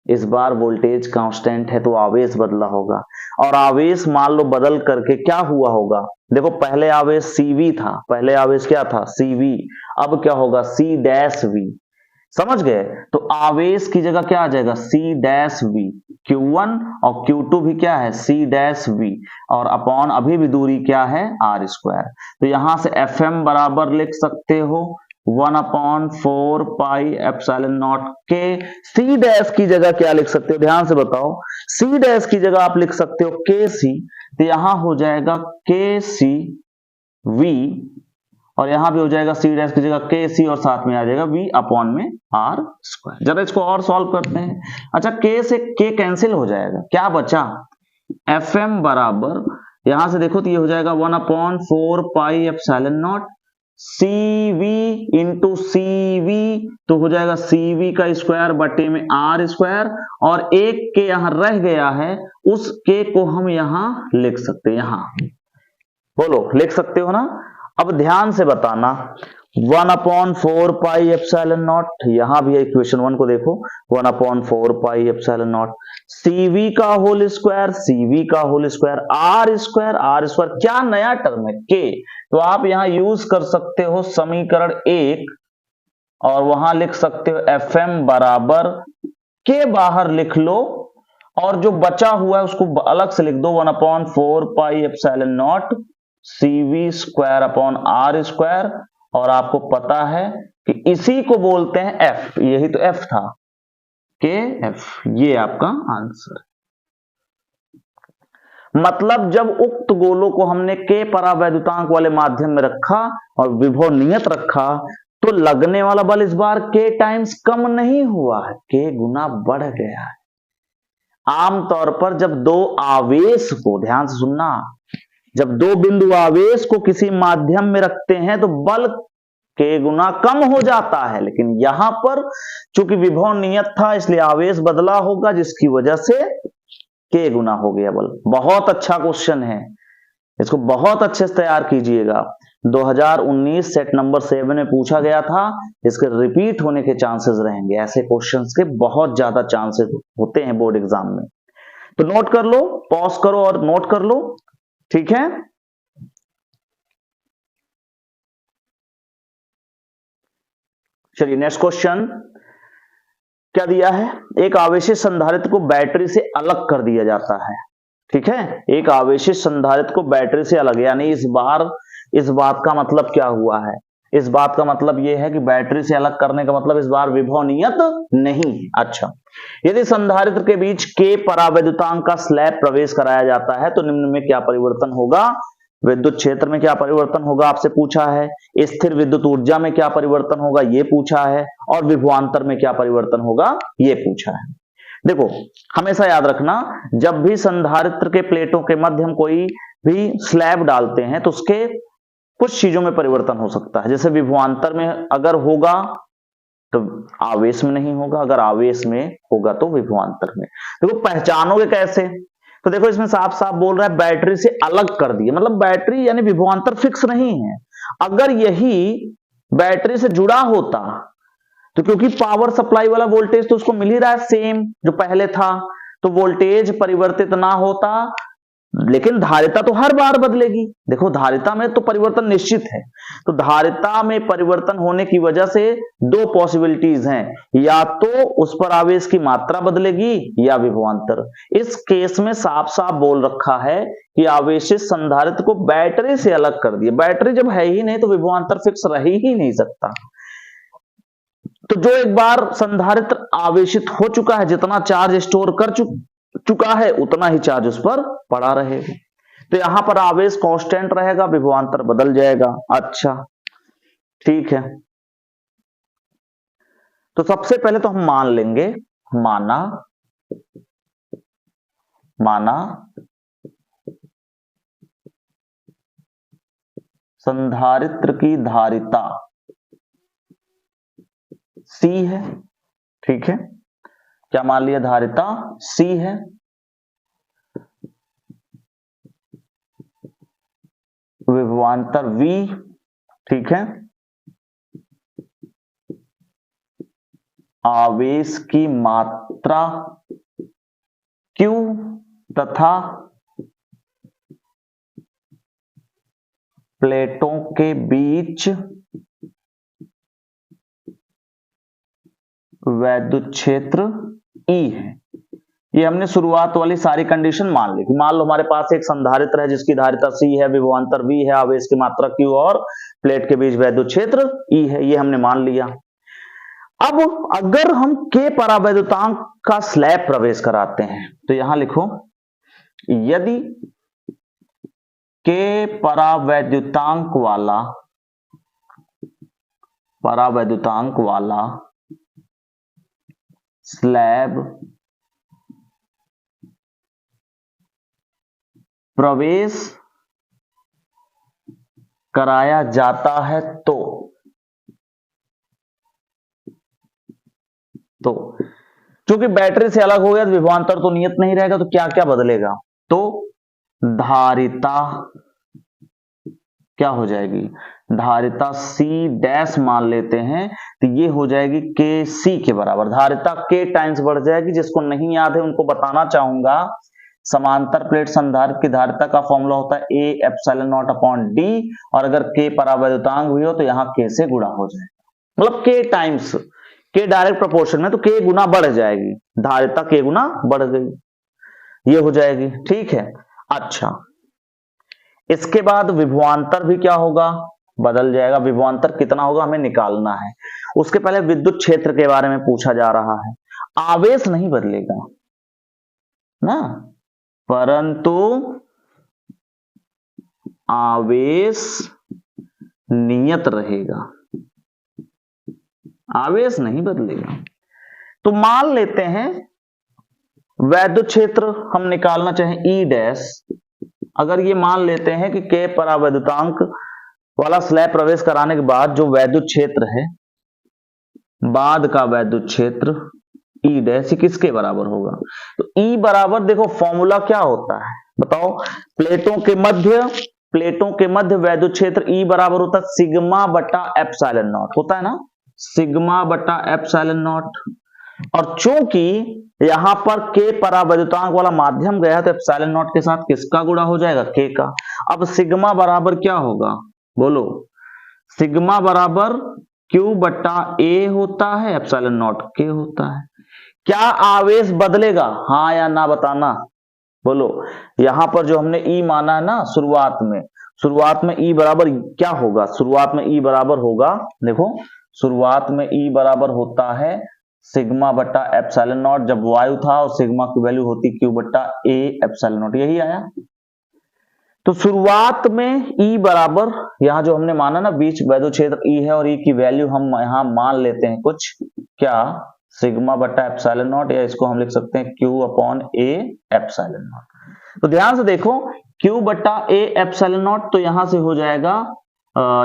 इस बार वोल्टेज कांस्टेंट है तो आवेश बदला होगा, और आवेश मान लो बदल करके क्या हुआ होगा? देखो, पहले आवेश CV था, पहले आवेश क्या था? CV। अब क्या होगा? C dash V। समझ गए? तो आवेश की जगह क्या आ जाएगा? C dash V। Q1 और Q2 भी क्या है? C dash V। और अपॉन अभी भी दूरी क्या है? R square. तो यहां से FM बराबर लिख सकते हो 1/4 pi epsilon not K। C dash की जगह क्या लिख सकते हो? ध्यान से बताओ। C डैश की जगह आप लिख सकते हो KC। तो यहां हो जाएगा KC V, और यहां भी हो जाएगा C डैश की जगह KC और साथ में आ जाएगा V अपॉन में R स्क्वायर। जरा इसको और सॉल्व करते हैं। अच्छा, K से K कैंसिल हो जाएगा, क्या बचा? FM बराबर, यहां से देखो तो ये हो जाएगा 1/4 pi epsilon naught CV into CV, तो हो जाएगा CV का स्क्वायर बटे में R स्क्वायर, और एक के यहां रह गया है, उस के को हम यहां लिख सकते हैं। यहां बोलो, लिख सकते हो ना? अब ध्यान से बताना, 1/4 पाई एप्सिलॉन नॉट, यहां भी इक्वेशन 1 को देखो, 1/4 पाई एप्सिलॉन नॉट CV का होल स्क्वायर, CV का whole square, R square, R square, क्या नया टर्म है? K। तो आप यहां यूज कर सकते हो समीकरण 1, और वहां लिख सकते हो FM बराबर K बाहर लिख लो, और जो बचा हुआ है उसको अलग से लिख दो, 1/4 pi epsilon naught CV square upon R square, और आपको पता है कि इसी को बोलते हैं F। यही तो F था, KF। ये आपका आंसर है। मतलब जब उक्त गोलों को हमने K परावैद्युतांक वाले माध्यम में रखा और विभव नियत रखा, तो लगने वाला बल इस बार K टाइम्स कम नहीं हुआ है, K गुना बढ़ गया है। आमतौर पर जब दो आवेश को, ध्यान से सुनना, जब दो बिंदु आवेश को किसी माध्यम में रखते हैं तो बल K गुना कम हो जाता है, लेकिन यहां पर चूंकि विभव नियत था इसलिए आवेश बदला होगा, जिसकी वजह से K गुना हो गया बल। बहुत अच्छा क्वेश्चन है, इसको बहुत अच्छे से तैयार कीजिएगा। 2019 सेट नंबर 7 में पूछा गया था, इसके रिपीट होने के चांसेस रहेंगे। ऐसे क्वेश्चंस के बहुत ज्यादा चांसेस होते हैं बोर्ड एग्जाम में। तो नोट कर लो, पॉज करो और नोट कर लो, ठीक है? चलिए नेक्स्ट क्वेश्चन क्या दिया है? एक आवेशित संधारित्र को बैटरी से अलग कर दिया जाता है। ठीक है, एक आवेशित संधारित्र को बैटरी से अलग, यानी इस बात का मतलब क्या हुआ है? इस बात का मतलब यह है कि बैटरी से अलग करने का मतलब इस बार विभव नियत नहीं। अच्छा, यदि संधारित्र के बीच K परावैद्युतांक का स्लैब प्रवेश कराया जाता है तो निम्न में क्या परिवर्तन होगा? विद्युत क्षेत्र में क्या परिवर्तन होगा आपसे पूछा है, स्थिर विद्युत ऊर्जा में क्या परिवर्तन होगा ये पूछा है, और विभवांतर में क्या परिवर्तन होगा ये पूछा है। देखो हमेशा याद रखना, जब भी संधारित्र के प्लेटों के मध्य हम कोई भी स्लैब डालते हैं तो उसके कुछ चीजों में परिवर्तन हो सकता है। जैसे विभवांतर में अगर होगा तो आवेश में नहीं होगा, अगर आवेश में होगा तो विभवांतर में। देखो पहचानोगे कैसे, तो देखो इसमें साफ साफ बोल रहा है बैटरी से अलग कर दिए, मतलब बैटरी यानी विभवांतर फिक्स नहीं है। अगर यही बैटरी से जुड़ा होता तो क्योंकि पावर सप्लाई वाला वोल्टेज तो उसको मिल ही रहा है सेम जो पहले था, तो वोल्टेज परिवर्तित ना होता, लेकिन धारिता तो हर बार बदलेगी। देखो धारिता में तो परिवर्तन निश्चित है, तो धारिता में परिवर्तन होने की वजह से दो पॉसिबिलिटीज हैं, या तो उस पर आवेश की मात्रा बदलेगी या विभवांतर। इस केस में साफ साफ बोल रखा है कि आवेशित संधारित्र को बैटरी से अलग कर दिए। बैटरी जब है ही नहीं तो विभवांतर फिक्स रह ही नहीं सकता। तो जो एक बार संधारित्र आवेशित हो चुका है, जितना चार्ज स्टोर कर चुका है उतना ही चार्ज उस पर पड़ा रहेगा, तो यहां पर आवेश कांस्टेंट रहेगा, विभवांतर बदल जाएगा। अच्छा ठीक है, तो सबसे पहले तो हम मान लेंगे, माना संधारित्र की धारिता C है, ठीक है, क्या मान लिया, धारिता C है, विभवांतर V, ठीक है, आवेश की मात्रा Q तथा प्लेटों के बीच वैद्युत क्षेत्र E है। ये हमने शुरुआत वाली सारी कंडीशन मान ली। मान लो हमारे पास एक संधारित्र है जिसकी धारिता C है, विभवांतर V है, आवेश की मात्रा Q और प्लेट के बीच वैद्युत क्षेत्र E है, ये हमने मान लिया। अब अगर हम K परावैद्युतांक का स्लैब प्रवेश कराते हैं तो यहां लिखो, यदि K परावैद्युतांक वाला स्लैब प्रवेश कराया जाता है तो क्योंकि बैटरी से अलग हो गया तो विभवांतर तो नियत नहीं रहेगा, तो क्या क्या बदलेगा, तो धारिता क्या हो जाएगी, धारिता C डैश मान लेते हैं, तो ये हो जाएगी KC के बराबर। धारिता K टाइम्स बढ़ जाएगी, जिसको नहीं याद है उनको बताना चाहूंगा, समांतर प्लेट संधारित्र की धारिता का फॉर्मूला होता है A epsilon not upon D, और अगर K परावैद्युतांक भी हो तो यहां K से गुणा हो जाएगा, मतलब K times, K direct proportion में तो K गुना बढ़ जाएगी, धारिता K गुना बढ़ गई, ये हो जाएगी, ठीक है। अच्छा इसके बाद विभवांतर भी क्या होगा, बदल जाएगा। विभवांतर कितना होगा हमें निकालना है, उसके पहले विद्युत क्षेत्र के बारे में पूछा जा रहा है। आवेश नहीं बदलेगा ना, परंतु आवेश नियत रहेगा, आवेश नहीं बदलेगा। तो मान लेते हैं वैद्युत क्षेत्र हम निकालना चाहें E डैश, अगर ये मान लेते हैं कि K परावैद्युतांक वाला स्लैब प्रवेश कराने के बाद जो वैद्युत क्षेत्र है, बाद का वैद्युत क्षेत्र E डैश किसके बराबर होगा, तो E बराबर, देखो फॉर्मूला क्या होता है बताओ, प्लेटों के मध्य वैद्युत क्षेत्र E बराबर होता है सिग्मा बटा एप्सिलॉन नॉट, होता है ना, सिग्मा बटा एप्सिलॉन नॉट। और चूंकि यहां पर K परावैद्युतांक वाला माध्यम गया तो एप्सिलॉन नॉट के साथ किसका गुणा हो जाएगा, K का। अब सिग्मा बराबर क्या होगा बोलो, सिग्मा बराबर Q बटा A होता है, एप्सिलॉन नॉट K होता है। क्या आवेश बदलेगा, हाँ या ना बताना, बोलो। यहां पर जो हमने E माना है ना शुरुआत में E बराबर क्या होगा, शुरुआत में E बराबर होगा, देखो शुरुआत में E बराबर होता है सिग्मा बटा एप्सिलॉन नॉट, जब वायु था और सिग्मा की वैल्यू होती Q बटा A एप्सिलॉन नॉट, यही आया। तो शुरुआत में E बराबर, यहां जो हमने माना ना बीच वैद्युत क्षेत्र E है और E की वैल्यू हम यहां मान लेते हैं कुछ, क्या, सिग्मा बटा एप्सिलॉन नॉट, या इसको हम लिख सकते हैं Q upon A epsilon not. तो ध्यान से देखो Q बटा A एप्सिलॉन नॉट, तो यहां से हो जाएगा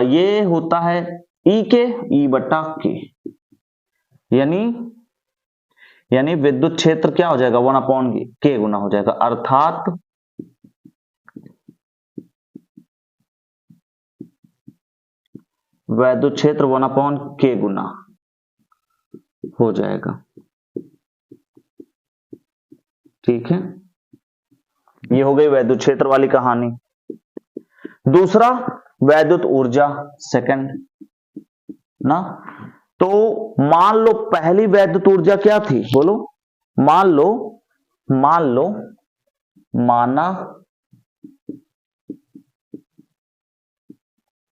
ये होता है E के E बटा K, यानी विद्युत क्षेत्र क्या हो जाएगा 1 अपॉन K गुना हो जाएगा, अर्थात वैद्युत क्षेत्र 1 अपॉन K गुना हो जाएगा। ठीक है, ये हो गई वैद्युत क्षेत्र वाली कहानी। दूसरा वैद्युत ऊर्जा, सेकंड ना। तो मान लो पहली वैद्युत ऊर्जा क्या थी, बोलो, मान लो माना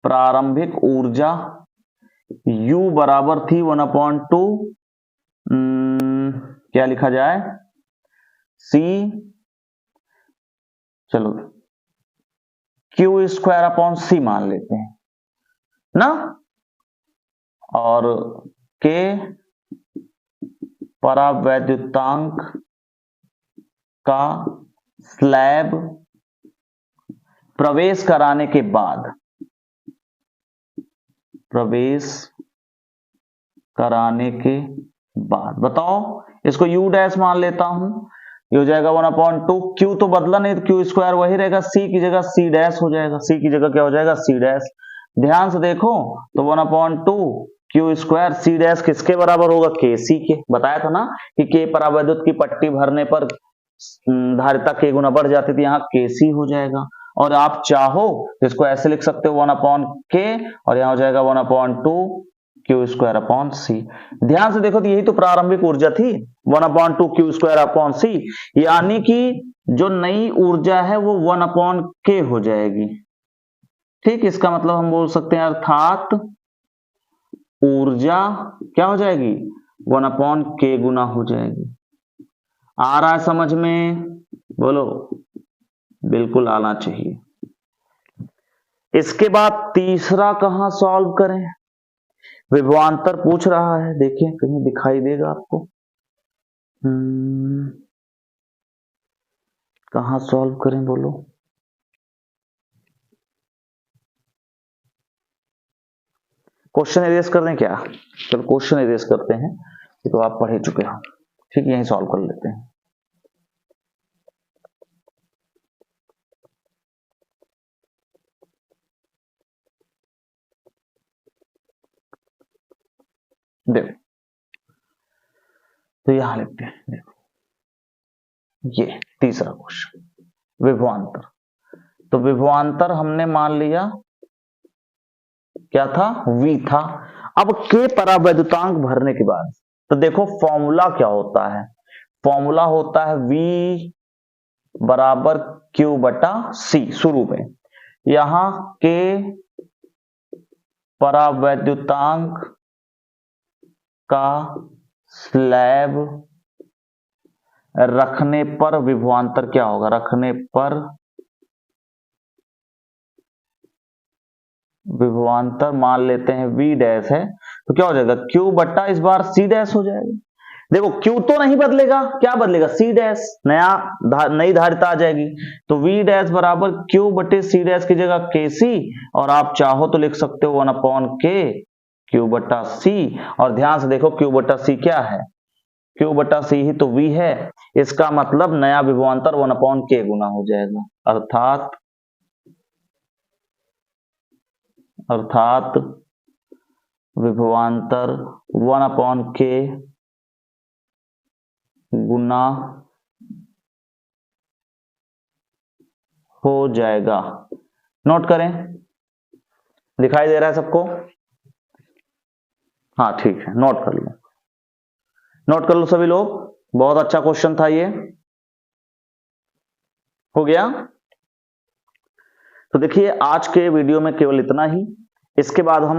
प्रारंभिक ऊर्जा U बराबर थी 1/2, क्या लिखा जाए, C, चलो Q स्क्वायर अपॉन C मान लेते हैं ना, और K परावैद्युतांक का स्लैब प्रवेश कराने के बाद, बताओ, इसको U डैश मान लेता हूं, ये हो जाएगा 1/2, Q तो बदला नहीं, तो Q स्क्वायर वही रहेगा, C की जगह C डैश हो जाएगा, C की जगह क्या हो जाएगा, C डैश। ध्यान से देखो, तो 1/2 Q स्क्वायर C डैश किसके बराबर होगा, KC के। बताया था ना कि K परावैद्युत की पट्टी भरने पर धारिता K गुना बढ़ जाती थी, यहाँ KC हो जाएगा। और आप चाहो तो इसको ऐसे लिख सकते हो 1/K, और यहां हो जाएगा 1/2 Q स्क्वायर अपॉन C। ध्यान से देखो, तो यही तो प्रारंभिक ऊर्जा थी 1/2 Q स्क्वायर अपॉन C, यानी कि जो नई ऊर्जा है वो 1/K हो जाएगी। ठीक, इसका मतलब हम बोल सकते हैं अर्थात ऊर्जा क्या हो जाएगी, 1/K गुना हो जाएगी। आ रहा है समझ में, बोलो, बिल्कुल आना चाहिए। इसके बाद तीसरा कहां सॉल्व करें, विभवांतर पूछ रहा है, देखिए कहीं दिखाई देगा आपको, कहां सॉल्व करें बोलो, क्वेश्चन इरेज कर दें क्या, चलो क्वेश्चन इरेज करते हैं, ये तो आप पढ़ चुके हो। ठीक, यहीं सॉल्व कर लेते हैं। देखो, तो यहां लिखते हैं, देखो ये तीसरा क्वेश्चन, विभवांतर। तो विभवांतर हमने मान लिया क्या था, V था। अब K परावैद्युतांक भरने के बाद, तो देखो फॉर्मूला क्या होता है, फॉर्मूला होता है V बराबर Q बटा C। शुरू में यहां K परावैद्युतांक का स्लैब रखने पर विभवांतर क्या होगा, रखने पर विभवांतर मान लेते हैं V डैश है, तो क्या हो जाएगा, Q बट्टा इस बार C डैश हो जाएगा। देखो Q तो नहीं बदलेगा, क्या बदलेगा, C डैश, नई धारिता आ जाएगी, तो V डैश बराबर Q बटे C डैश की जगह KC, और आप चाहो तो लिख सकते हो 1/K Q बटा C। और ध्यान से देखो Q बटा C क्या है, Q बटा C ही तो V है, इसका मतलब नया विभवांतर 1/K गुना हो जाएगा, अर्थात विभवांतर 1/K गुना हो जाएगा। नोट करें, दिखाई दे रहा है सबको, हाँ ठीक है, नोट कर लो, नोट कर लो सभी लोग, बहुत अच्छा क्वेश्चन था ये, हो गया। तो देखिए आज के वीडियो में केवल इतना ही, इसके बाद हम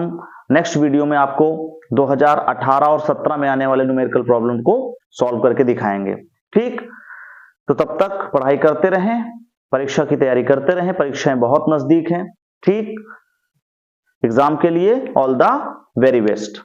नेक्स्ट वीडियो में आपको 2018 और 17 में आने वाले न्यूमेरिकल प्रॉब्लम को सॉल्व करके दिखाएंगे। ठीक, तो तब तक पढ़ाई करते रहें परीक्षा की तैयारी करते रहें, परीक्षाएं बहुत नजदीक हैं। ठीक, एग्जाम के लिए ऑल द वेरी बेस्ट।